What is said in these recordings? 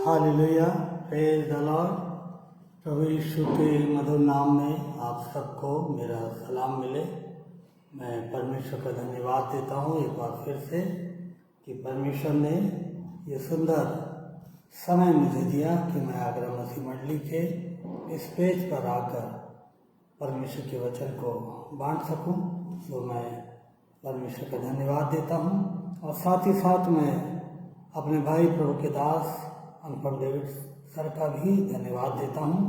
Hallelujah, praise the Lord. प्रभु यीशु के मधुर नाम में आप सबको मेरा सलाम मिले। मैं परमेश्वर का धन्यवाद देता हूँ एक बार फिर से कि परमेश्वर ने ये सुंदर समय मुझे दिया कि मैं आगरा मसीह मंडली के इस पेज पर आकर परमेश्वर के वचन को बांट सकूं। तो मैं परमेश्वर का धन्यवाद देता हूं और साथ ही साथ मैं अपने भाई प्रभु के दास अनुपम डेविड सर का भी धन्यवाद देता हूं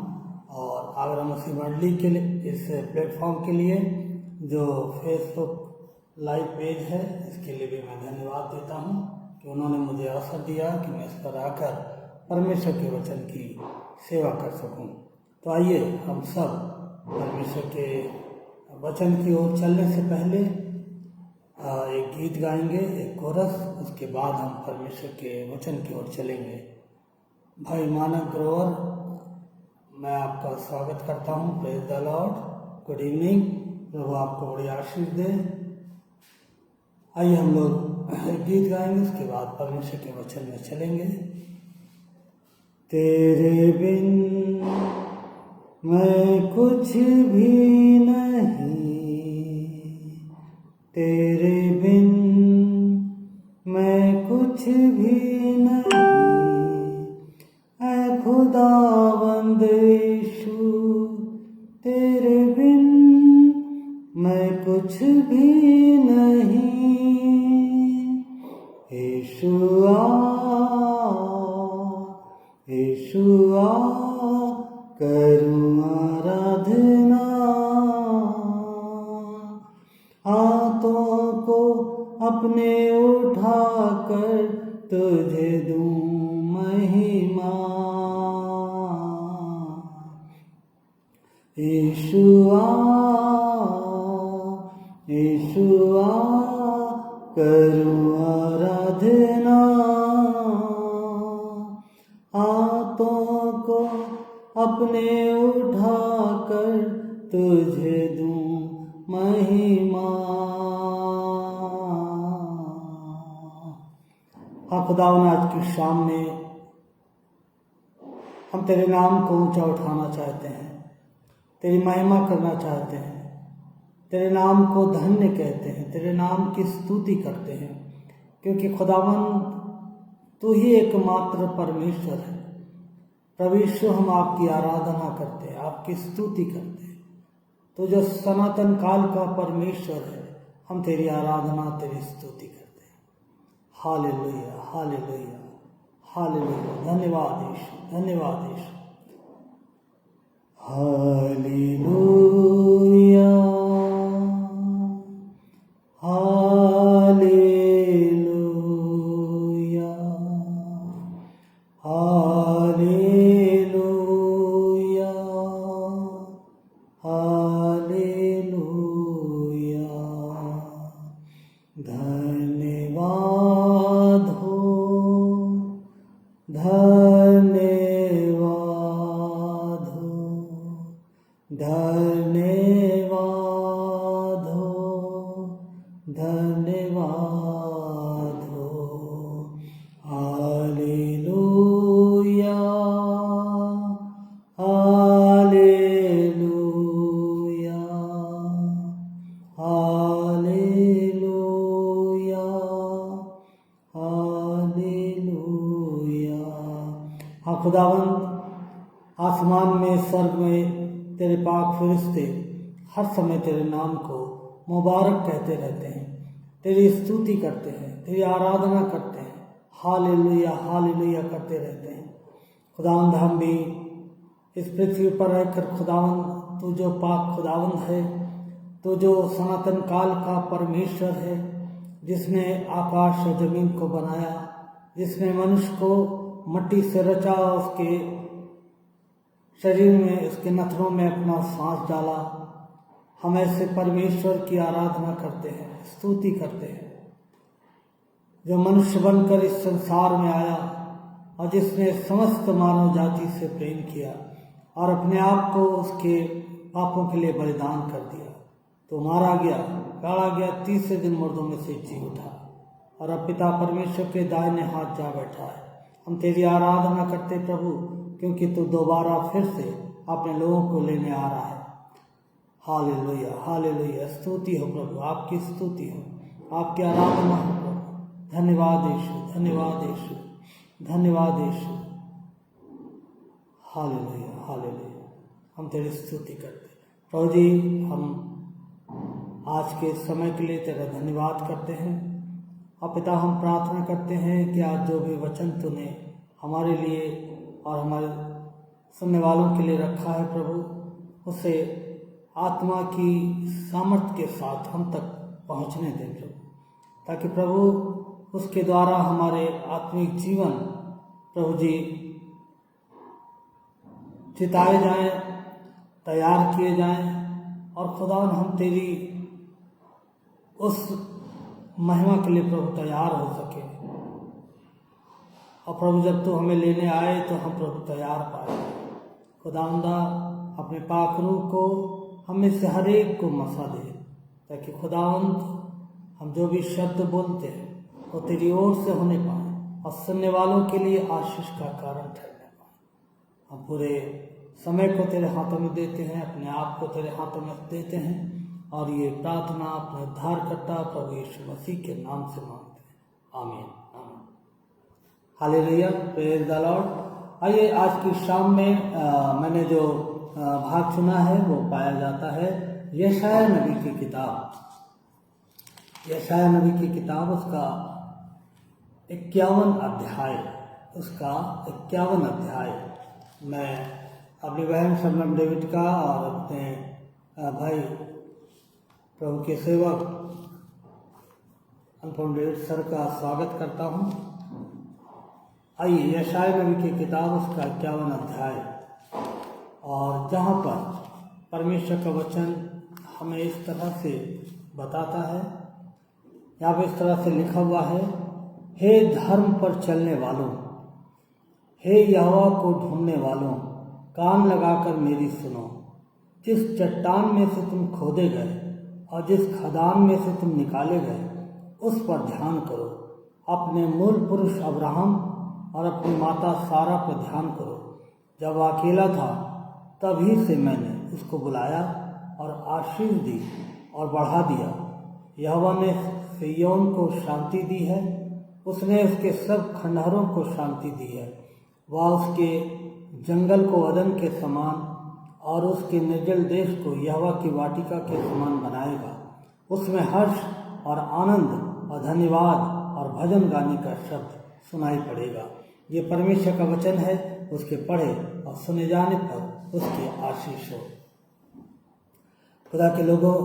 और आगरा मसीह मंडली के लिए इस प्लेटफॉर्म के लिए जो फेसबुक लाइव पेज है इसके लिए भी मैं धन्यवाद देता हूं कि उन्होंने मुझे अवसर दिया कि मैं इस पर आकर परमेश्वर के वचन की सेवा कर सकूं। तो आइए हम सब परमेश्वर के वचन की ओर चलने से पहले एक गीत गाएंगे, एक कोरस, उसके बाद हम परमेश्वर के वचन की ओर चलेंगे। भाई मानव ग्रोवर, मैं आपका स्वागत करता हूँ। Praise the Lord, good evening. प्रभु आपको बड़ी आशीष दे। आइए हम लोग एक गीत गाएंगे, उसके बाद परमेश्वर के वचन में चलेंगे। तेरे बिन मैं कुछ भी नहीं, तेरे बिन मैं कुछ भी नहीं, ऐ खुदावंद यीशु तेरे बिन मैं कुछ भी नहीं। यीशुआ यीशुआ करूं आराधना, हाथों को अपने उठाकर तुझे दूं महिमा। यीशुआ यीशुआ करूं आराधना, हाथों को अपने उठाकर तुझे दूं महिमा। हाँ खुदावन, आज की शाम में हम तेरे नाम को ऊंचा उठाना चाहते हैं, तेरी महिमा करना चाहते हैं, तेरे नाम को धन्य कहते हैं, तेरे नाम की स्तुति करते हैं, क्योंकि खुदावन तू ही एकमात्र परमेश्वर है। प्रभु यीशु, हम आपकी आराधना करते हैं, आपकी स्तुति करते हैं। तो जो सनातन काल का परमेश्वर है, हम तेरी आराधना, तेरी स्तुति करते हैं। Hallelujah, hallelujah, hallelujah. धन्यवाद यीशु, धन्यवाद Yeshu. Hallelujah, hallelujah, hallelujah, hallelujah. धन्यवाद हो, धन्यवाद हो, धन्यवाद हो, धन्यवाद हो। Hallelujah, hallelujah, hallelujah, hallelujah. हाँ खुदावंद, आसमान में, स्वर्ग में तेरे पाक फरिश्ते हर समय तेरे नाम को मुबारक कहते रहते हैं, तेरी स्तुति करते हैं, तेरी आराधना करते हैं। हालेलुया, हालेलुया करते रहते हैं। खुदावंद, हम भी इस पृथ्वी पर रहकर खुदावंद, तू जो पाक खुदावंद है, तू जो सनातन काल का परमेश्वर है, जिसने आकाश और जमीन को बनाया, जिसने मनुष्य को मट्टी से रचा, उसके शरीर में, उसके नथनों में अपना सांस डाला। हम ऐसे परमेश्वर की आराधना करते हैं, स्तुति करते हैं, जो मनुष्य बनकर इस संसार में आया और जिसने समस्त मानव जाति से प्रेम किया और अपने आप को उसके पापों के लिए बलिदान कर दिया। तो मारा गया, गाड़ा गया, तीसरे दिन मुर्दों में से जी उठा और अब पिता परमेश्वर के दाहिने हाथ जा बैठा है। हम तेरी आराधना करते प्रभु, क्योंकि तू दोबारा फिर से अपने लोगों को लेने आ रहा है। Hallelujah, hallelujah. स्तुति हो प्रभु, आपकी स्तुति हो, आपकी आराधना हो प्रभु। धन्यवाद यीशु, धन्यवाद यीशु, धन्यवाद यीशु। Hallelujah, hallelujah. हम तेरी स्तुति करते प्रभु जी। हम आज के समय के लिए तेरा धन्यवाद करते हैं। और पिता, हम प्रार्थना करते हैं कि आज जो भी वचन तूने हमारे लिए और हमारे सुनने वालों के लिए रखा है प्रभु, उसे आत्मा की सामर्थ्य के साथ हम तक पहुंचने दें प्रभु, ताकि प्रभु उसके द्वारा हमारे आत्मिक जीवन प्रभु जी चिताए जाएं, तैयार किए जाएं, और खुदा हम तेरी उस महिमा के लिए प्रभु तैयार हो सके। और प्रभु जब तू हमें लेने आए तो हम प्रभु तैयार पाए। खुदावंदा अपने पाक रूह को हमें से हर एक को मसा दे, ताकि खुदावंद हम जो भी शब्द बोलते हैं वो तेरी ओर से होने पाए और सुनने वालों के लिए आशीष का कारण ठहरने पाए। हम पूरे समय को तेरे हाथों में देते हैं, अपने आप को तेरे हाथों में देते हैं, और ये प्रार्थना अपने उद्धारकर्ता प्रभु यीशु मसीह के नाम से मांगते हैं। आमीन, आमीन। Hallelujah, praise the Lord. आइए, आज की शाम में मैंने जो भाग चुना है वो पाया जाता है यशायाह नबी की किताब, यशायाह नबी की किताब, उसका 51 अध्याय, उसका 51 अध्याय। मैं अपनी बहन शबनम डेविड का और अपने भाई प्रभु के सेवक अनुपम डेविड सर का स्वागत करता हूँ। आइए, यशायाह नबी की किताब, उसका 51 अध्याय, और जहाँ पर परमेश्वर का वचन हमें इस तरह से बताता है, यहाँ पर इस तरह से लिखा हुआ है, हे धर्म पर चलने वालों, हे यहोवा को ढूंढने वालों, कान लगाकर मेरी सुनो। जिस चट्टान में से तुम खोदे गए और जिस खदान में से तुम निकाले गए, उस पर ध्यान करो। अपने मूल पुरुष अब्राहम और अपनी माता सारा पर ध्यान करो। जब वह अकेला था तभी से मैंने उसको बुलाया और आशीष दी और बढ़ा दिया। यहोवा ने सिय्योन को शांति दी है, उसने उसके सब खंडहरों को शांति दी है। वह उसके जंगल को अदन के समान और उसके निर्जल देश को यहोवा की वाटिका के समान बनाएगा। उसमें हर्ष और आनंद और धन्यवाद और भजन गाने का शब्द सुनाई पड़ेगा। ये परमेश्वर का वचन है, उसके पढ़े और सुने जाने पर उसकी आशीष हो। खुदा के लोगों,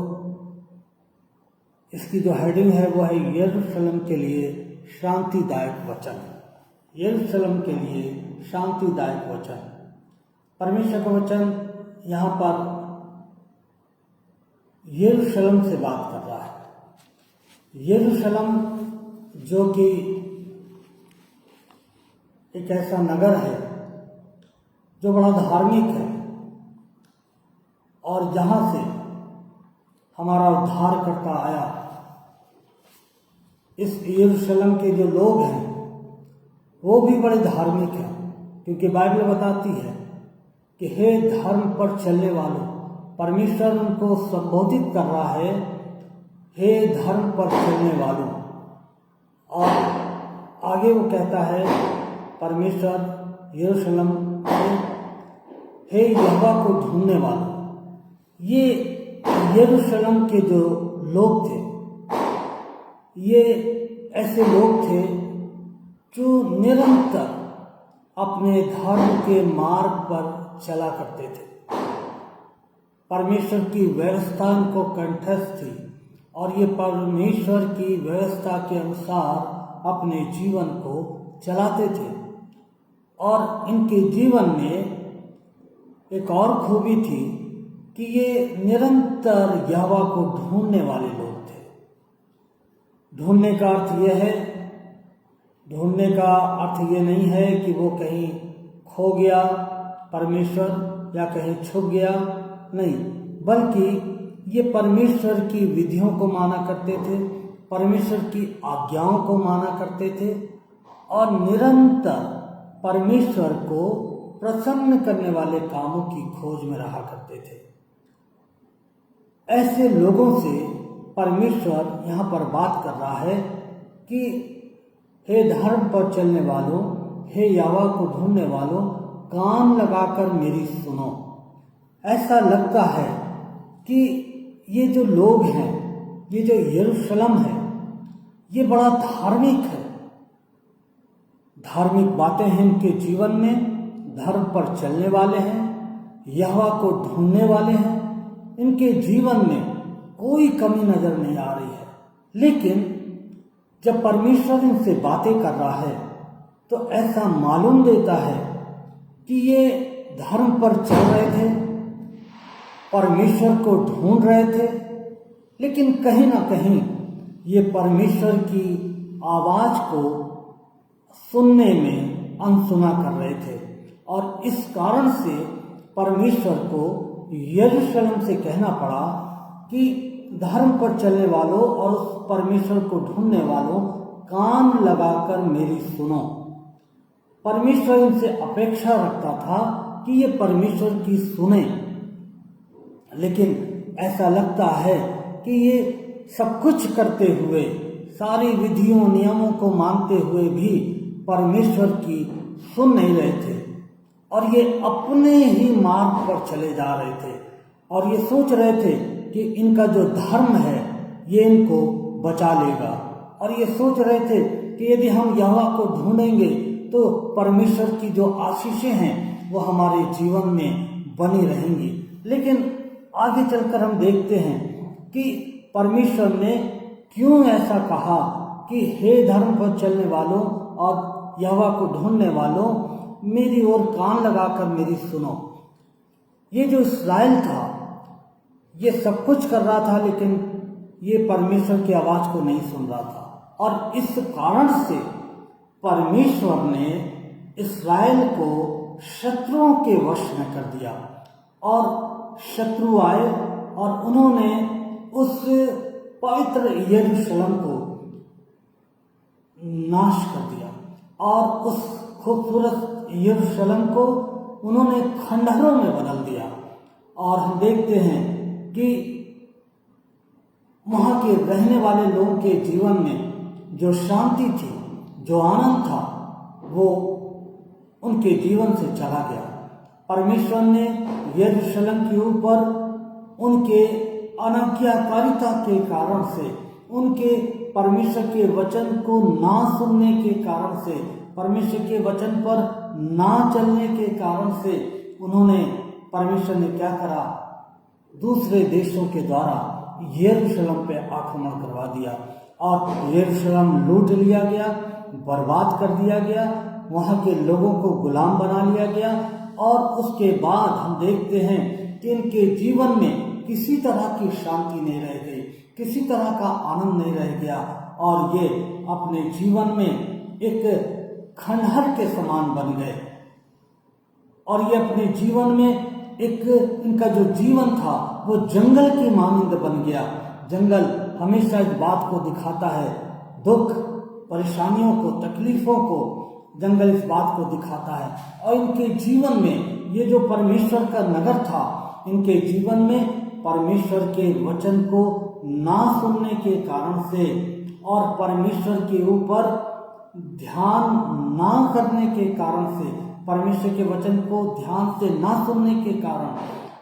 इसकी जो हेडिंग है वो है यरूशलेम के लिए शांतिदायक वचन। यरूशलेम के लिए शांतिदायक वचन। परमेश्वर का वचन यहाँ पर यरूशलेम से बात कर रहा है। यरूशलेम जो कि एक ऐसा नगर है जो बड़ा धार्मिक है, और जहाँ से हमारा उद्धारकर्ता आया। इस यरूशलेम के जो लोग हैं वो भी बड़े धार्मिक हैं, क्योंकि बाइबल बताती है कि हे धर्म पर चलने वालों, परमेश्वर उनको संबोधित कर रहा है, हे धर्म पर चलने वालों। और आगे वो कहता है परमेश्वर यरूशलेम से, हे यहोवा को ढूंढने वालों। ये यरूशलेम के जो लोग थे, ये ऐसे लोग थे जो निरंतर अपने धर्म के मार्ग पर चला करते थे। परमेश्वर की व्यवस्था उनको कंठस्थ थी, और ये परमेश्वर की व्यवस्था के अनुसार अपने जीवन को चलाते थे। और इनके जीवन में एक और खूबी थी कि ये निरंतर यहोवा को ढूंढने वाले लोग थे। ढूंढने का अर्थ यह है, ढूंढने का अर्थ ये नहीं है कि वो कहीं खो गया परमेश्वर या कहीं छुप गया, नहीं, बल्कि ये परमेश्वर की विधियों को माना करते थे, परमेश्वर की आज्ञाओं को माना करते थे, और निरंतर परमेश्वर को प्रसन्न करने वाले कामों की खोज में रहा करते थे। ऐसे लोगों से परमेश्वर यहाँ पर बात कर रहा है कि हे धर्म पर चलने वालों, हे यहोवा को ढूंढने वालों, कान लगाकर मेरी सुनो। ऐसा लगता है कि ये जो लोग हैं, ये जो यरूशलेम है, ये बड़ा धार्मिक है। धार्मिक बातें हैं इनके जीवन में, धर्म पर चलने वाले हैं, यहोवा को ढूंढने वाले हैं, इनके जीवन में कोई कमी नजर नहीं आ रही है। लेकिन जब परमेश्वर इनसे बातें कर रहा है तो ऐसा मालूम देता है कि ये धर्म पर चल रहे थे, परमेश्वर को ढूंढ रहे थे, लेकिन कहीं ना कहीं ये परमेश्वर की आवाज को सुनने में अनसुना कर रहे थे। और इस कारण से परमेश्वर को यरूशलेम से कहना पड़ा कि धर्म पर चलने वालों और उस परमेश्वर को ढूंढने वालों, कान लगाकर मेरी सुनो। परमेश्वर इनसे अपेक्षा रखता था कि ये परमेश्वर की सुने, लेकिन ऐसा लगता है कि ये सब कुछ करते हुए, सारी विधियों नियमों को मानते हुए भी परमेश्वर की सुन नहीं रहे थे और ये अपने ही मार्ग पर चले जा रहे थे और ये सोच रहे थे कि इनका जो धर्म है ये इनको बचा लेगा। और ये सोच रहे थे कि यदि हम यहोवा को ढूंढेंगे तो परमेश्वर की जो आशीषें हैं वो हमारे जीवन में बनी रहेंगी। लेकिन आगे चलकर हम देखते हैं कि परमेश्वर ने क्यों ऐसा कहा कि हे धर्म पर चलने वालों और यहोवा को ढूंढने वालों, मेरी ओर कान लगाकर मेरी सुनो। ये जो इस्राएल था ये सब कुछ कर रहा था, लेकिन ये परमेश्वर की आवाज को नहीं सुन रहा था और इस कारण से परमेश्वर ने इस्राएल को शत्रुओं के वश में कर दिया और शत्रु आए और उन्होंने उस पवित्र यरूशलेम को नाश कर दिया और उस खूबसूरत यरूशलेम को उन्होंने खंडहरों में बदल दिया। और हम देखते हैं कि वहाँ के रहने वाले लोगों के जीवन में जो शांति थी, जो आनंद था, वो उनके जीवन से चला गया। परमेश्वर ने यरूशलेम के ऊपर उनके अनाज्ञाकारिता के कारण से, उनके परमेश्वर के वचन को ना सुनने के कारण से, परमेश्वर के वचन पर ना चलने के कारण से उन्होंने, परमेश्वर ने क्या करा, दूसरे देशों के द्वारा यरूशलेम पे आक्रमण करवा दिया और यरूशलेम लूट लिया गया, बर्बाद कर दिया गया, वहाँ के लोगों को गुलाम बना लिया गया। और उसके बाद हम देखते हैं कि इनके जीवन में किसी तरह की शांति नहीं रह गई, किसी तरह का आनंद नहीं रह गया और ये अपने जीवन में एक खंडहर के समान बन गए और ये अपने जीवन में एक, इनका जो जीवन था वो जंगल की मानंद बन गया। जंगल हमेशा इस बात को दिखाता है, दुख, परेशानियों को, तकलीफों को, जंगल इस बात को दिखाता है। और इनके जीवन में ये जो परमेश्वर का नगर था, इनके जीवन में परमेश्वर के वचन को ना सुनने के कारण से और परमेश्वर के ऊपर ध्यान ना करने के कारण से, परमेश्वर के वचन को ध्यान से ना सुनने के कारण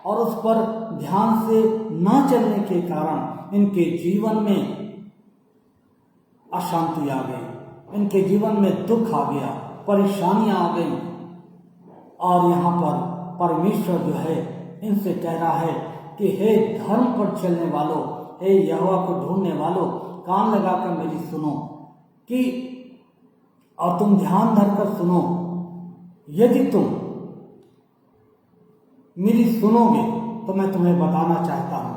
और उस पर ध्यान से ना चलने के कारण इनके जीवन में अशांति आ गई, इनके जीवन में दुख आ गया, परेशानियां आ गई। और यहाँ पर परमेश्वर जो है इनसे कह रहा है कि हे धर्म पर चलने वालों, हे यहोवा को ढूंढने वालों, कान लगाकर मेरी सुनो कि, और तुम ध्यान धरकर सुनो, यदि तुम मेरी सुनोगे तो मैं तुम्हें बताना चाहता हूं।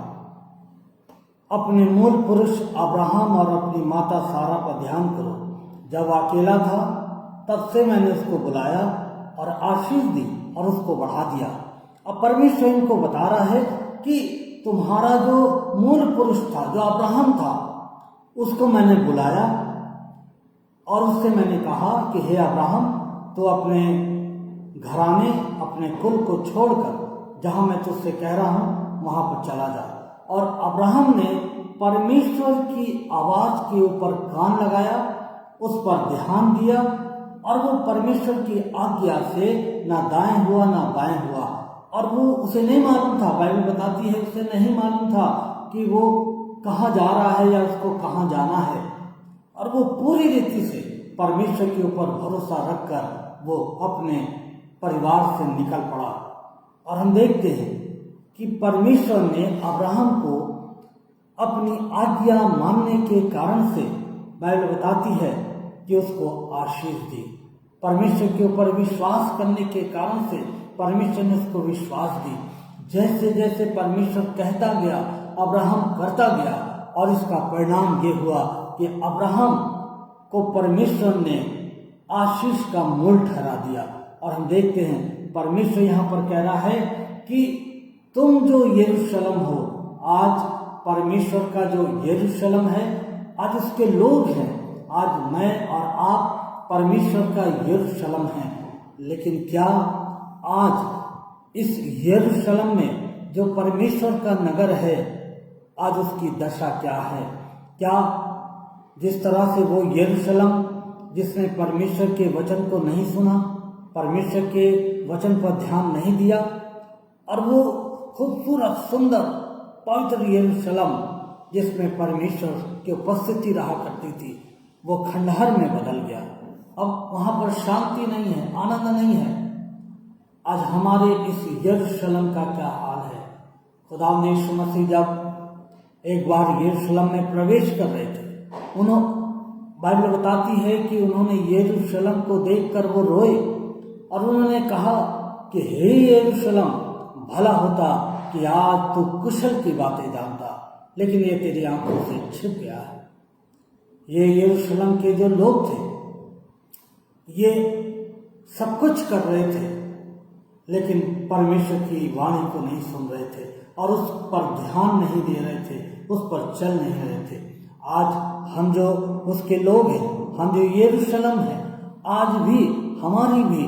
अपने मूल पुरुष अब्राहम और अपनी माता सारा पर ध्यान करो। जब अकेला था तब से मैंने उसको बुलाया और आशीष दी और उसको बढ़ा दिया। अब परमेश्वर इनको बता रहा है कि तुम्हारा जो मूल पुरुष था, जो अब्राहम था, उसको मैंने बुलाया और उससे मैंने कहा कि हे अब्राहम, तो अपने घराने, अपने कुल को छोड़कर जहाँ मैं तुझसे कह रहा हूँ वहाँ पर चला जा। और अब्राहम ने परमेश्वर की आवाज़ के ऊपर कान लगाया, उस पर ध्यान दिया, और वो परमेश्वर की आज्ञा से ना दाएं हुआ ना बाएं हुआ। और वो उसे नहीं मालूम था, बाइबल बताती है उसे नहीं मालूम था कि वो कहाँ जा रहा है या उसको कहाँ जाना है। और वो पूरी रीति से परमेश्वर के ऊपर भरोसा रखकर वो अपने परिवार से निकल पड़ा। और हम देखते हैं कि परमेश्वर ने अब्राहम को अपनी आज्ञा मानने के कारण से, बाइबल बताती है कि उसको आशीष दी। परमेश्वर के ऊपर विश्वास करने के कारण से परमेश्वर ने उसको विश्वास दी। जैसे जैसे परमेश्वर कहता गया अब्राहम करता गया, और इसका परिणाम ये हुआ कि अब्राहम को परमेश्वर ने आशीष का मूल ठहरा दिया। और हम देखते हैं परमेश्वर यहाँ पर कह रहा है कि तुम जो यरूशलेम हो, आज परमेश्वर का जो यरूशलेम है, आज उसके लोग हैं, आज मैं और आप परमेश्वर का यरूशलेम हैं। लेकिन क्या आज इस यरूशलेम में जो परमेश्वर का नगर है, आज उसकी दशा क्या है? क्या जिस तरह से वो यरूशलेम जिसने परमेश्वर के वचन को नहीं सुना, परमेश्वर के वचन पर ध्यान नहीं दिया, और वो खूबसूरत सुंदर पवित्र यरूशलेम जिसमें परमेश्वर की उपस्थिति रहा करती थी, वो खंडहर में बदल गया। अब वहाँ पर शांति नहीं है, आनंद नहीं है। आज हमारे इस यरूशलेम का क्या हाल है? खुदा ने यीशु मसीह जब एक बार यरूशलेम में प्रवेश कर रहे थे, बाइबल बताती है कि उन्होंने यरूशलेम को देखकर वो रोए, और उन्होंने कहा कि हे यरूशलेम, भला होता कि आज तू कुशल की बातें जानता, लेकिन ये तेरी आंखों से छिप गया है। ये यरूशलेम के जो लोग थे, ये सब कुछ कर रहे थे, लेकिन परमेश्वर की वाणी को नहीं सुन रहे थे, और उस पर ध्यान नहीं दे रहे थे, उस पर चल नहीं रहे थे। आज हम जो उसके लोग हैं, हम जो यरूशलेम हैं, आज भी हमारी भी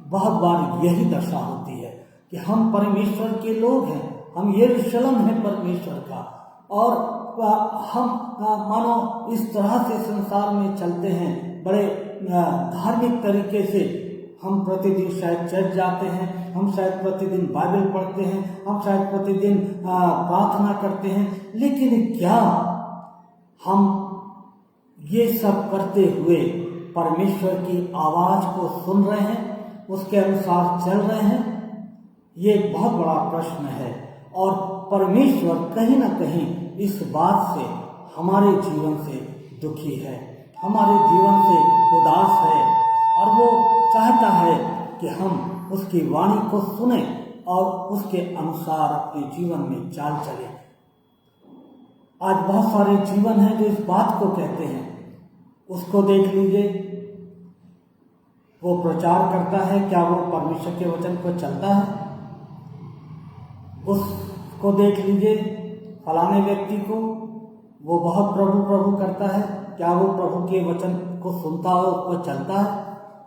बहुत बार यही दशा होती है कि हम परमेश्वर के लोग हैं, हम यरूशलेम हैं परमेश्वर का, और हम मानो इस तरह से संसार में चलते हैं, बड़े धार्मिक तरीके से। हम प्रतिदिन शायद चर्च जाते हैं, हम शायद प्रतिदिन बाइबल पढ़ते हैं, हम शायद प्रतिदिन प्रार्थना करते हैं, लेकिन क्या हम ये सब करते हुए परमेश्वर की आवाज़ को सुन रहे हैं, उसके अनुसार चल रहे हैं? ये एक बहुत बड़ा प्रश्न है। और परमेश्वर कहीं ना कहीं इस बात से, हमारे जीवन से दुखी है, हमारे जीवन से उदास है, और वो चाहता है कि हम उसकी वाणी को सुने और उसके अनुसार अपने जीवन में चाल चलें। आज बहुत सारे जीवन हैं जो इस बात को कहते हैं। उसको देख लीजिए, वो प्रचार करता है, क्या वो परमेश्वर के वचन को चलता है? उसको देख लीजिए, फलाने व्यक्ति को, वो बहुत प्रभु प्रभु करता है, क्या वो प्रभु के वचन को सुनता हो, उसको चलता है?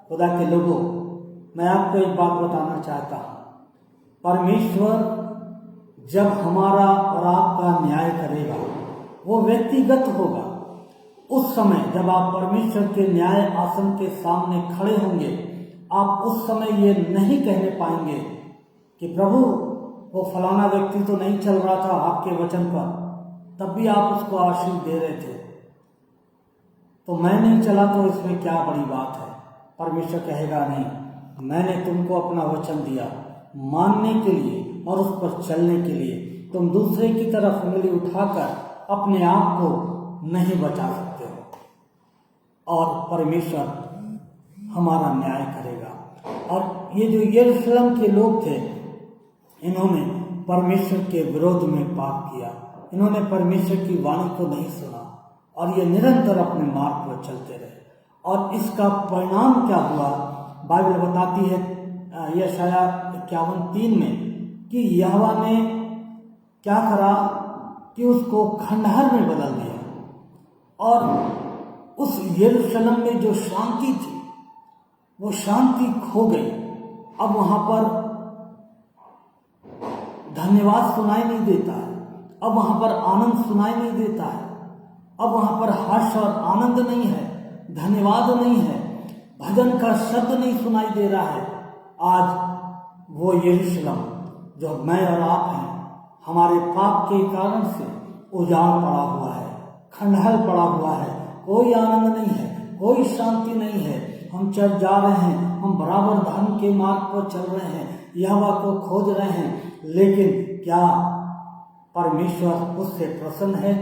खुदा के लोगों, मैं आपको एक बात बताना चाहता हूँ, परमेश्वर जब हमारा और आपका न्याय करेगा, वो व्यक्तिगत होगा। उस समय जब आप परमेश्वर के न्याय आसन के सामने खड़े होंगे, आप उस समय ये नहीं कहने पाएंगे कि प्रभु वो फलाना व्यक्ति तो नहीं चल रहा था आपके वचन पर, तब भी आप उसको आशीष दे रहे थे, तो मैं नहीं चला तो इसमें क्या बड़ी बात है? परमेश्वर कहेगा नहीं, मैंने तुमको अपना वचन दिया मानने के लिए और उस पर चलने के लिए। तुम दूसरे की तरफ उंगली उठाकर अपने आप को नहीं बचा सकते हो, और परमेश्वर हमारा न्याय करेगा। और ये जो यरूशलेम के लोग थे, इन्होंने परमेश्वर के विरोध में पाप किया, इन्होंने परमेश्वर की वाणी को नहीं सुना, और ये निरंतर अपने मार्ग पर चलते रहे। और इसका परिणाम क्या हुआ? बाइबल बताती है यशाया 51:3 में कि यहोवा ने क्या करा कि उसको खंडहर में बदल दिया, और उस यरूशलेम में जो शांति थी, वो शांति खो गई। अब वहां पर धन्यवाद सुनाई नहीं देता है, अब वहां पर आनंद सुनाई नहीं देता है, अब वहां पर हर्ष और आनंद नहीं है, धन्यवाद नहीं है, भजन का शब्द नहीं सुनाई दे रहा है। आज वो यरूशलेम जो मैं और आप हैं, हमारे पाप के कारण से उजाड़ पड़ा हुआ है, खंडहर पड़ा हुआ है, कोई आनंद नहीं है, कोई शांति नहीं है। हम चल जा रहे हैं, हम बराबर धर्म के मार्ग पर चल रहे हैं, यहोवा को खोज रहे हैं, लेकिन क्या परमेश्वर उससे प्रसन्न है?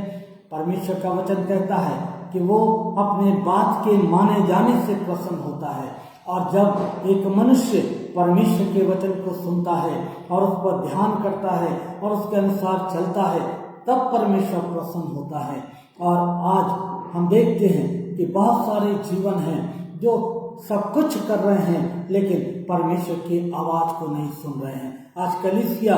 परमेश्वर का वचन कहता है कि वो अपने बात के माने जाने से प्रसन्न होता है। और जब एक मनुष्य परमेश्वर के वचन को सुनता है और उस पर ध्यान करता है और उसके अनुसार चलता है, तब परमेश्वर प्रसन्न होता है। और आज हम देखते हैं कि बहुत सारे जीवन हैं जो सब कुछ कर रहे हैं, लेकिन परमेश्वर की आवाज को नहीं सुन रहे हैं। आज कलीसिया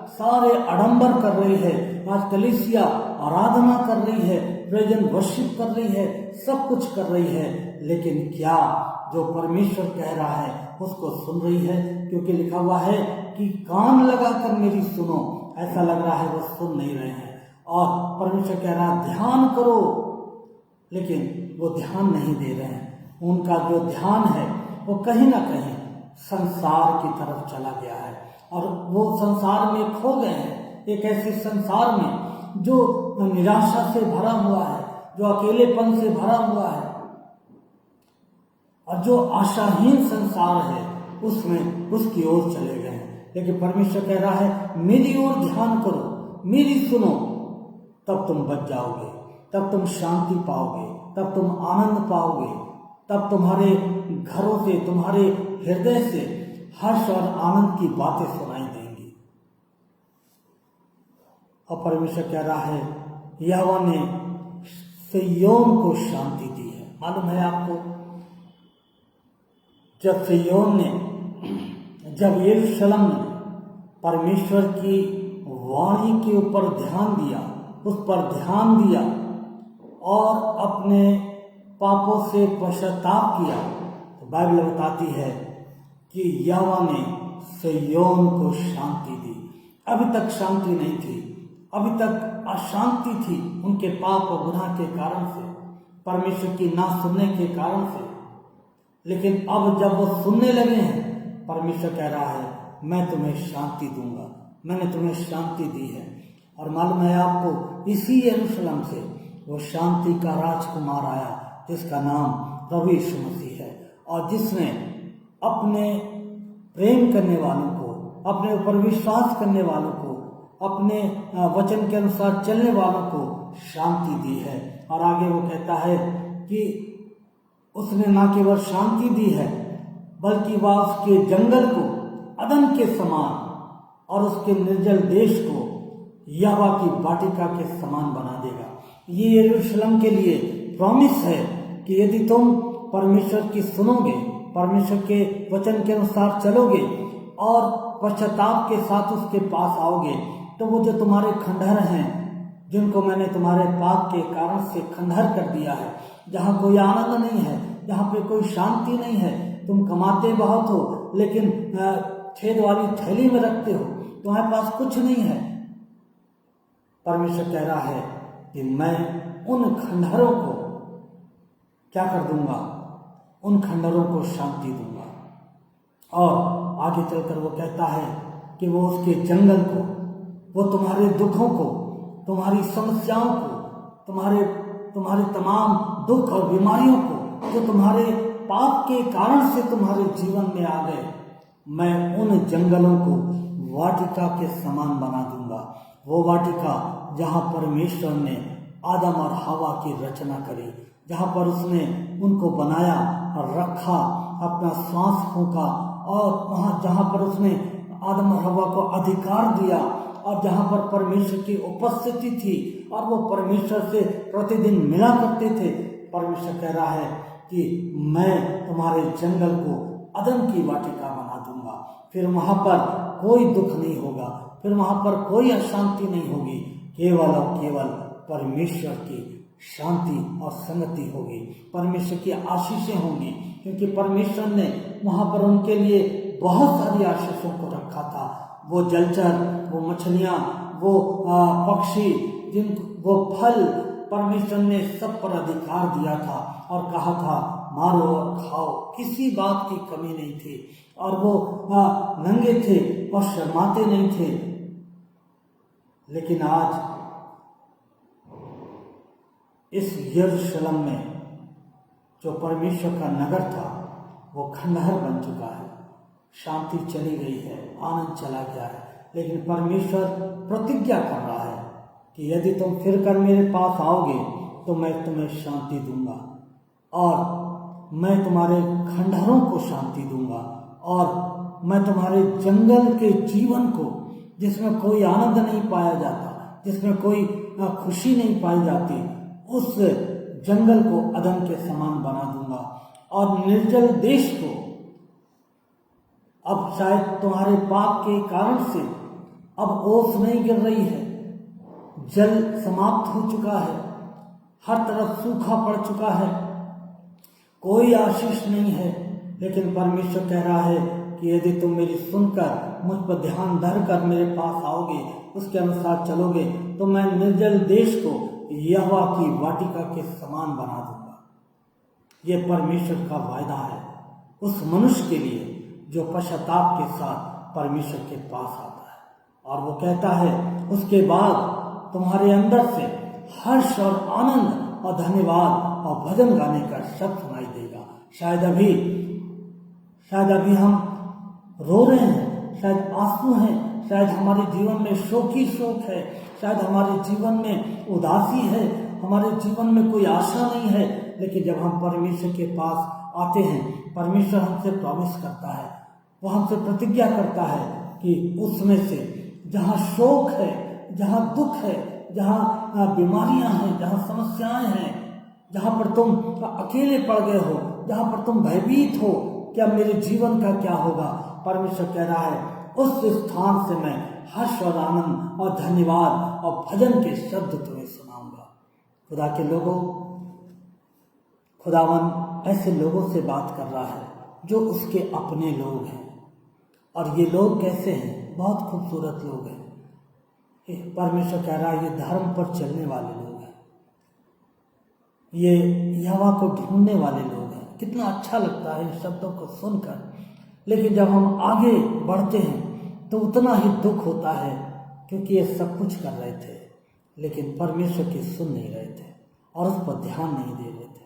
सारे आडंबर कर रही है, आज कलीसिया आराधना कर रही है, प्रेजेंट वर्शिप कर रही है, सब कुछ कर रही है, लेकिन क्या जो परमेश्वर कह रहा है उसको सुन रही है? क्योंकि लिखा हुआ है कि कान लगाकर मेरी सुनो। ऐसा लग रहा है वो सुन नहीं रहे हैं। और परमेश्वर कह रहा है ध्यान करो, लेकिन वो ध्यान नहीं दे रहे हैं। उनका जो ध्यान है वो कहीं ना कहीं संसार की तरफ चला गया है और वो संसार में खो गए हैं। एक ऐसे संसार में जो निराशा से भरा हुआ है, जो अकेलेपन से भरा हुआ है और जो आशाहीन संसार है, उसमें उसकी ओर चले गए हैं। लेकिन परमेश्वर कह रहा है मेरी ओर ध्यान करो, मेरी सुनो, तब तुम बच जाओगे, तब तुम शांति पाओगे, तब तुम आनंद पाओगे, तब तुम्हारे घरों से, तुम्हारे हृदय से हर्ष और आनंद की बातें सुनाई देंगी। और परमेश्वर कह रहा है यहोवा ने सिय्योन को शांति दी है। मालूम है आपको, जब सिय्योन ने, जब यरूशलेम ने परमेश्वर की वाणी के ऊपर ध्यान दिया, उस पर ध्यान दिया और अपने पापों से पश्चाताप किया, तो बाइबल बताती है कि यहोवा ने सिय्योन को शांति दी। अभी तक शांति नहीं थी, अभी तक अशांति थी उनके पाप और गुनाह के कारण से, परमेश्वर की ना सुनने के कारण से। लेकिन अब जब वो सुनने लगे हैं, परमेश्वर कह रहा है मैं तुम्हें शांति दूंगा, मैंने तुम्हें शांति दी है। और मालूम है आपको, इसी यरूशलेम से वो शांति का राजकुमार आया जिसका नाम प्रभु यीशु मसीह है, और जिसने अपने प्रेम करने वालों को, अपने ऊपर विश्वास करने वालों को, अपने वचन के अनुसार चलने वालों को शांति दी है। और आगे वो कहता है कि उसने ना केवल शांति दी है, बल्कि वह उसके जंगल को अदन के समान और उसके निर्जल देश को यहोवा की वाटिका के समान बना देगा। ये यरूशलेम के लिए प्रॉमिस है कि यदि तुम परमेश्वर की सुनोगे, परमेश्वर के वचन के अनुसार चलोगे और पश्चाताप के साथ उसके पास आओगे, तो वो जो तुम्हारे खंडहर हैं, जिनको मैंने तुम्हारे पाप के कारण से खंडहर कर दिया है, जहाँ कोई आनंद नहीं है, जहाँ पे कोई शांति नहीं है, तुम कमाते बहुत हो लेकिन छेद वाली थैली में रखते हो, तुम्हारे पास कुछ नहीं है, परमेश्वर कह रहा है कि मैं उन खंडहरों को क्या कर दूंगा, उन खंडहरों को शांति दूंगा। और आगे चलकर वो कहता है कि वो उसके जंगल को, वो तुम्हारे दुखों को, तुम्हारी समस्याओं को, तुम्हारे तमाम दुख और बीमारियों को जो तुम्हारे पाप के कारण से तुम्हारे जीवन में आ गए, मैं उन जंगलों को वाटिका के समान बना दूंगा। वो वाटिका जहाँ परमेश्वर ने आदम और हवा की रचना करी, जहाँ पर उसने उनको बनाया और रखा, अपना श्वास फूंका, और वहाँ जहाँ पर उसने आदम और हवा को अधिकार दिया, और जहाँ पर परमेश्वर की उपस्थिति थी और वो परमेश्वर से प्रतिदिन मिला करते थे, परमेश्वर कह रहा है कि मैं तुम्हारे जंगल को अदन की वाटिका बना दूंगा। फिर वहाँ पर कोई दुख नहीं होगा, फिर वहाँ पर कोई अशांति नहीं होगी, केवल और केवल परमेश्वर की शांति और संगति होगी, परमेश्वर की आशीषें होंगी, क्योंकि परमेश्वर ने वहाँ पर उनके लिए बहुत सारी आशीषों को रखा था। वो जलचर, वो मछलियाँ, वो पक्षी, वो फल, परमेश्वर ने सब पर अधिकार दिया था और कहा था मारो और खाओ, किसी बात की कमी नहीं थी। और वो नंगे थे और शर्माते नहीं थे। लेकिन आज इस यरूशलेम में जो परमेश्वर का नगर था वो खंडहर बन चुका है, शांति चली गई है, आनंद चला गया है। लेकिन परमेश्वर प्रतिज्ञा कर रहा है कि यदि तुम फिर कर मेरे पास आओगे तो मैं तुम्हें शांति दूंगा, और मैं तुम्हारे खंडहरों को शांति दूंगा, और मैं तुम्हारे जंगल के जीवन को, जिसमें कोई आनंद नहीं पाया जाता, जिसमें कोई खुशी नहीं पाई जाती, उस जंगल को अदन के समान बना दूंगा। और निर्जल देश को, अब शायद तुम्हारे पाप के कारण से अब ओस नहीं गिर रही है, जल समाप्त हो चुका है, हर तरफ सूखा पड़ चुका है, कोई आशीष नहीं है। लेकिन परमेश्वर कह रहा है कि यदि तुम मेरी सुनकर मुझ पर ध्यान धरकर मेरे पास आओगे, उसके अनुसार चलोगे, तो मैं निर्जल देश को यहोवा की वाटिका के समान बना दूंगा। ये परमेश्वर का वायदा है उस मनुष्य के लिए जो पश्चाताप के साथ परमेश्वर के पास आता है। और वो कहता है उसके बाद तुम्हारे अंदर से हर्ष और आनंद और धन्यवाद और भजन गाने का शब्द सुनाई देगा। शायद अभी हम रो रहे हैं, शायद आंसू हैं, शायद हमारे जीवन में शोक ही शोक है, शायद हमारे जीवन में उदासी है, हमारे जीवन में कोई आशा नहीं है। लेकिन जब हम परमेश्वर के पास आते हैं, परमेश्वर हमसे प्रॉमिस करता है, वो हमसे प्रतिज्ञा करता है कि उसमें से जहाँ शोक है, जहाँ दुख है, जहाँ बीमारियाँ हैं, जहाँ समस्याएं हैं, जहाँ पर तुम अकेले पड़ गए हो, जहाँ पर तुम भयभीत हो कि अब मेरे जीवन का क्या होगा, परमेश्वर कह रहा है उस स्थान से मैं हर्ष और आनंद और धन्यवाद और भजन के शब्द तुम्हें सुनाऊंगा। खुदा के लोगों, खुदावन ऐसे लोगों से बात कर रहा है जो उसके अपने लोग हैं। और ये लोग कैसे हैं? बहुत खूबसूरत लोग हैं। परमेश्वर कह रहा है ये धर्म पर चलने वाले लोग हैं, ये यहोवा को ढूंढने वाले लोग हैं। कितना अच्छा लगता है इन शब्दों को सुनकर। लेकिन जब हम आगे बढ़ते हैं तो उतना ही दुख होता है, क्योंकि ये सब कुछ कर रहे थे लेकिन परमेश्वर की सुन नहीं रहे थे और उस पर ध्यान नहीं दे रहे थे,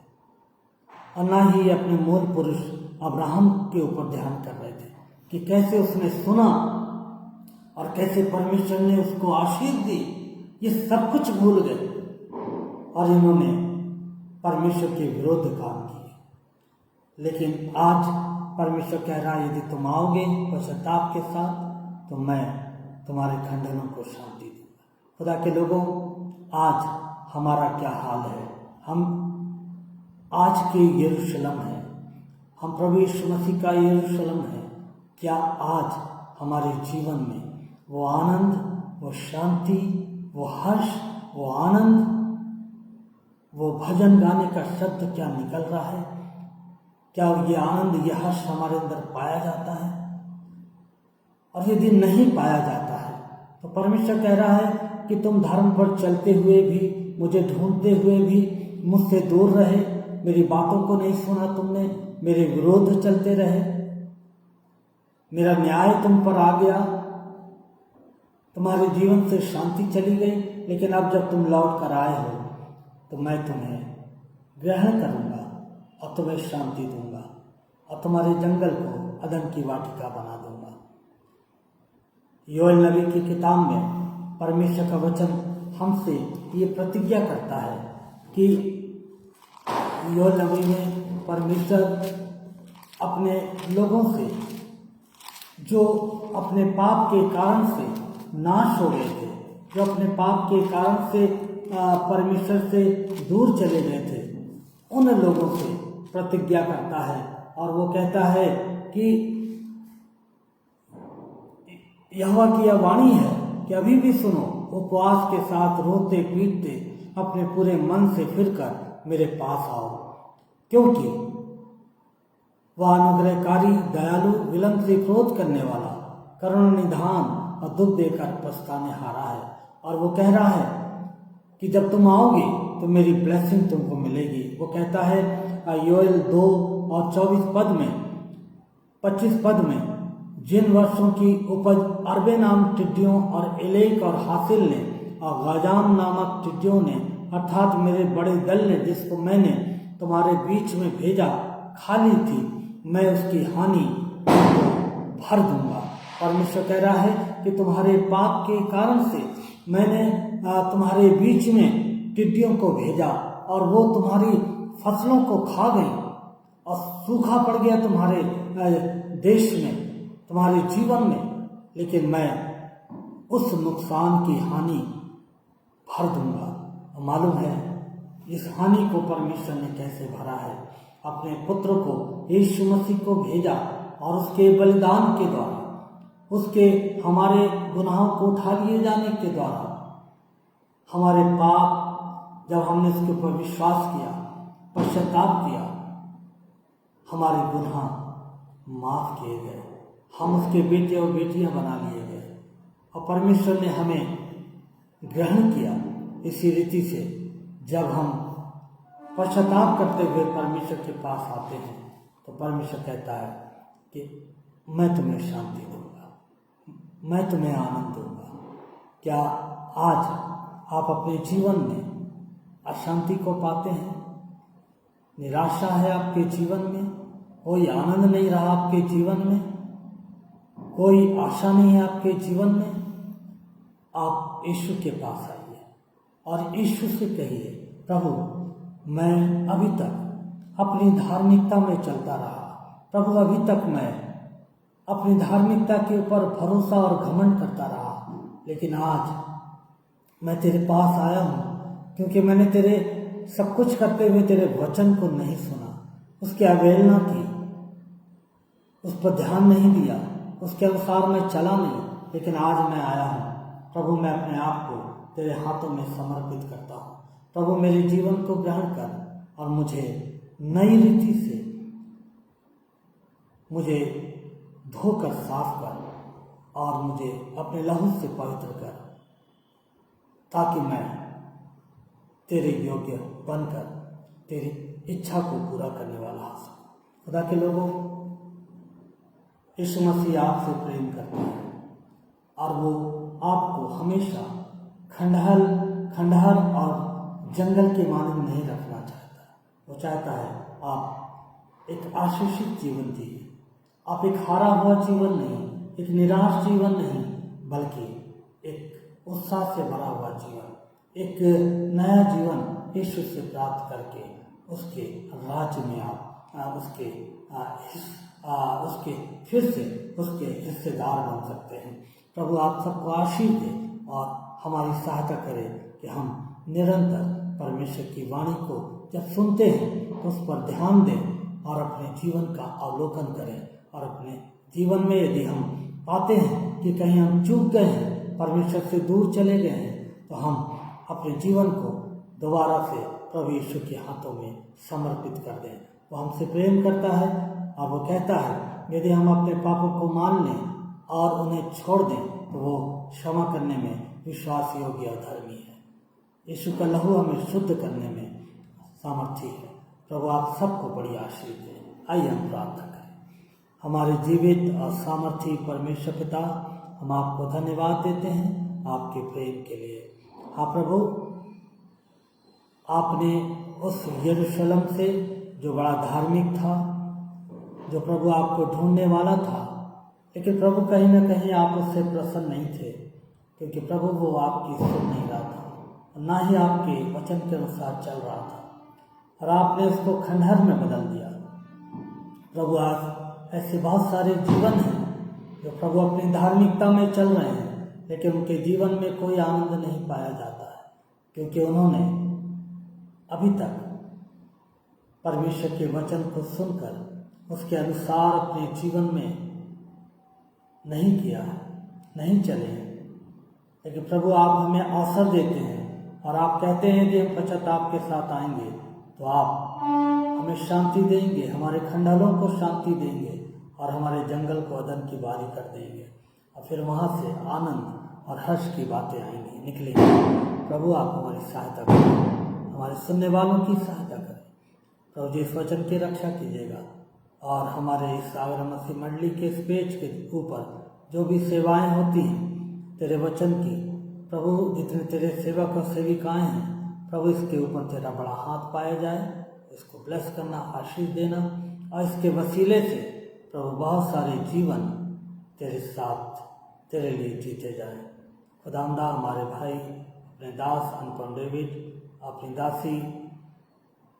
और ना ही अपने मूल पुरुष अब्राहम के ऊपर ध्यान कर रहे थे कि कैसे उसने सुना और कैसे परमेश्वर ने उसको आशीष दी। ये सब कुछ भूल गए और इन्होंने परमेश्वर के विरुद्ध काम किए। लेकिन आज परमेश्वर कह रहा है यदि तुम आओगे पश्चाताप के साथ तो मैं तुम्हारे खंडनों को शांति दूंगा। खुदा के लोगों, आज हमारा क्या हाल है? हम आज के यरूशलेम है, हम प्रभु यीशु मसीह का यरूशलेम है। क्या आज हमारे जीवन में वो आनंद, वो शांति, वो हर्ष, वो आनंद, वो भजन गाने का शब्द क्या निकल रहा है? क्या ये आनंद, ये हर्ष हमारे अंदर पाया जाता है? और यदि नहीं पाया जाता है तो परमेश्वर कह रहा है कि तुम धर्म पर चलते हुए भी, मुझे ढूंढते हुए भी मुझसे दूर रहे, मेरी बातों को नहीं सुना तुमने, मेरे विरोध चलते रहे, मेरा न्याय तुम पर आ गया, तुम्हारे जीवन से शांति चली गई। लेकिन अब जब तुम लौट कर आए हो तो मैं तुम्हें ग्रहण करूंगा और तुम्हें शांति दूंगा और तुम्हारे जंगल को अदन की वाटिका बना दूंगा। योएल नबी की किताब में परमेश्वर का वचन हमसे ये प्रतिज्ञा करता है कि योएल नबी में परमेश्वर अपने लोगों से जो अपने पाप के कारण से नाश हो गए थे, जो अपने पाप के कारण से परमेश्वर से दूर चले गए थे, उन लोगों से प्रतिज्ञा करता है और वो कहता है कि यहोवा की यह वाणी है कि अभी भी सुनो, उपवास के साथ रोते पीटते अपने पूरे मन से फिरकर मेरे पास आओ, क्योंकि वह अनुग्रहकारी, दयालु, विलंब से क्रोध करने वाला, करुणा निधान और दुख देकर पछताने हारा है। और वो कह रहा है कि जब तुम आओगे तो मेरी ब्लेसिंग तुमको मिलेगी। वो कहता है योएल 2 और 25 पद में, जिन वर्षों की उपज अरबे नाम टिड्डियों और एलेक और हासिल ने और गाजाम नामक टिड्डियों ने, अर्थात मेरे बड़े दल ने, जिसको मैंने तुम्हारे बीच में भेजा, खाली थी, मैं उसकी हानि भर दूंगा। परमेश्वर कह रहा है कि तुम्हारे पाप के कारण से मैंने तुम्हारे बीच में टिड्डियों को भेजा और वो तुम्हारी फसलों को खा गई और सूखा पड़ गया तुम्हारे देश में, तुम्हारे जीवन में। लेकिन मैं उस नुकसान की हानि भर दूंगा। और मालूम है इस हानि को परमेश्वर ने कैसे भरा है? अपने पुत्र को, यीशु मसीह को भेजा और उसके बलिदान के द्वारा, उसके हमारे गुनाहों को उठा लिए जाने के द्वारा, हमारे पाप जब हमने उसके ऊपर विश्वास किया, पश्चाताप किया, हमारे गुनाह माफ किए गए, हम उसके बेटे और बेटियां बना लिए गए और परमेश्वर ने हमें ग्रहण किया। इसी रीति से जब हम पश्चाताप करते हुए परमेश्वर के पास आते हैं तो परमेश्वर कहता है कि मैं तुम्हें शांति दूंगा, मैं तुम्हें आनंद दूंगा। क्या आज आप अपने जीवन में अशांति को पाते हैं? निराशा है आपके जीवन में? कोई आनंद नहीं रहा आपके जीवन में? कोई आशा नहीं है आपके जीवन में? आप यीशु के पास आइए और यीशु से कहिए, प्रभु मैं अभी तक अपनी धार्मिकता में चलता रहा, प्रभु अभी तक मैं अपनी धार्मिकता के ऊपर भरोसा और घमंड करता रहा, लेकिन आज मैं तेरे पास आया हूँ क्योंकि मैंने तेरे सब कुछ करते हुए तेरे वचन को नहीं सुना, उसकी अवहेलना की, उस पर ध्यान नहीं दिया, उसके अनुसार मैं चला नहीं। लेकिन आज मैं आया हूँ प्रभु, मैं अपने आप को तेरे हाथों में समर्पित करता हूँ। प्रभु मेरे जीवन को ग्रहण कर और मुझे नई रीति से मुझे धोकर साफ कर और मुझे अपने लहू से पवित्र कर, ताकि मैं तेरे योग्य बनकर तेरी इच्छा को पूरा करने वाला हो सकूं। खुदा के लोगों, यीशु मसीह आपसे प्रेम करता है और वो आपको हमेशा खंडहर और जंगल के मानव नहीं रखना चाहता। वो चाहता है आप एक आशीषित जीवन जिए, आप एक हारा हुआ जीवन नहीं, एक निराश जीवन नहीं, बल्कि एक उत्साह से भरा हुआ जीवन, एक नया जीवन यीशु से प्राप्त करके उसके राज्य में आप उसके फिर से उसके हिस्सेदार बन सकते हैं। प्रभु आप सबको आशीष दे और हमारी सहायता करे कि हम निरंतर परमेश्वर की वाणी को जब सुनते हैं तो उस पर ध्यान दें और अपने जीवन का अवलोकन करें। और अपने जीवन में यदि हम पाते हैं कि कहीं हम चूक गए हैं, परमेश्वर से दूर चले गए हैं, तो हम अपने जीवन को दोबारा से प्रभु यीशु के हाथों में समर्पित कर दें। वो हमसे प्रेम करता है और वो कहता है यदि हम अपने पापों को मान लें और उन्हें छोड़ दें तो वो क्षमा करने में विश्वास योग्य और धर्मी है। यीशु का लहू हमें शुद्ध करने में सामर्थ्य है। प्रभु आप सबको बड़ी आशीष दें। आइए हम प्रार्थना करें। हमारे जीवित और सामर्थ्य परमेश्वर पिता, हम आपको धन्यवाद देते हैं आपके प्रेम के लिए। हाँ प्रभु, आपने उस यरूशलेम से जो बड़ा धार्मिक था, जो प्रभु आपको ढूंढने वाला था, लेकिन प्रभु कहीं ना कहीं आप उससे प्रसन्न नहीं थे, क्योंकि प्रभु वो आपकी सुन नहीं रहा था और ना ही आपके वचन के अनुसार चल रहा था और आपने उसको खंडहर में बदल दिया। प्रभु आज ऐसे बहुत सारे जीवन हैं जो प्रभु अपनी धार्मिकता में चल रहे हैं, लेकिन उनके जीवन में कोई आनंद नहीं पाया जाता है, क्योंकि उन्होंने अभी तक परमेश्वर के वचन को सुनकर उसके अनुसार अपने जीवन में नहीं किया, नहीं चले। लेकिन प्रभु आप हमें अवसर देते हैं और आप कहते हैं कि हम पश्चाताप के साथ आएंगे तो आप हमें शांति देंगे, हमारे खंडालों को शांति देंगे और हमारे जंगल को अदन की बारी कर देंगे और फिर वहाँ से आनंद और हर्ष की बातें आएंगी, निकलेंगी। प्रभु आप हमारी सहायता करें, हमारे सुनने वालों की सहायता करें। प्रभु जी इस वचन की रक्षा कीजिएगा और हमारे इस सागर मसीह मंडली के इस पेज के ऊपर जो भी सेवाएं होती हैं तेरे वचन की, प्रभु जितने तेरे सेवक और सेविकाएं हैं, प्रभु इसके ऊपर तेरा बड़ा हाथ पाया जाए। इसको ब्लेस करना, आशीष देना और इसके वसीले से प्रभु बहुत सारे जीवन तेरे साथ तेरे लिए जीते जाएं। खुदावंदा हमारे भाई अपने दास अनुपम डेविड, अपनी दासी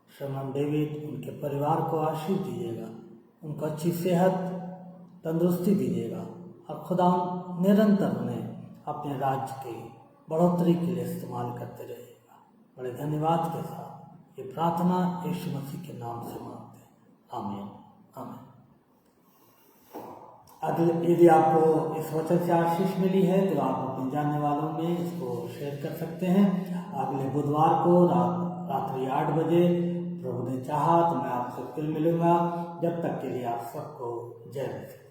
श्रमण डेविड, उनके परिवार को आशीष दीजिएगा, उनको अच्छी सेहत तंदुरुस्ती दीजिएगा और खुदा निरंतर उन्हें अपने राज्य की बढ़ोतरी के लिए इस्तेमाल करते रहिएगा। बड़े धन्यवाद के साथ ये प्रार्थना यीशु मसीह के नाम से मांगते हैं, आमीन आमीन। अगले यदि आपको इस वचन से आशीष मिली है तो आप अपने जानने वालों में इसको शेयर कर सकते हैं। अगले बुधवार को रात्रि 8 बजे प्रभु ने चाहा तो मैं आपसे फिर मिलूंगा। जब तक के लिए आप सबको जय मसीह।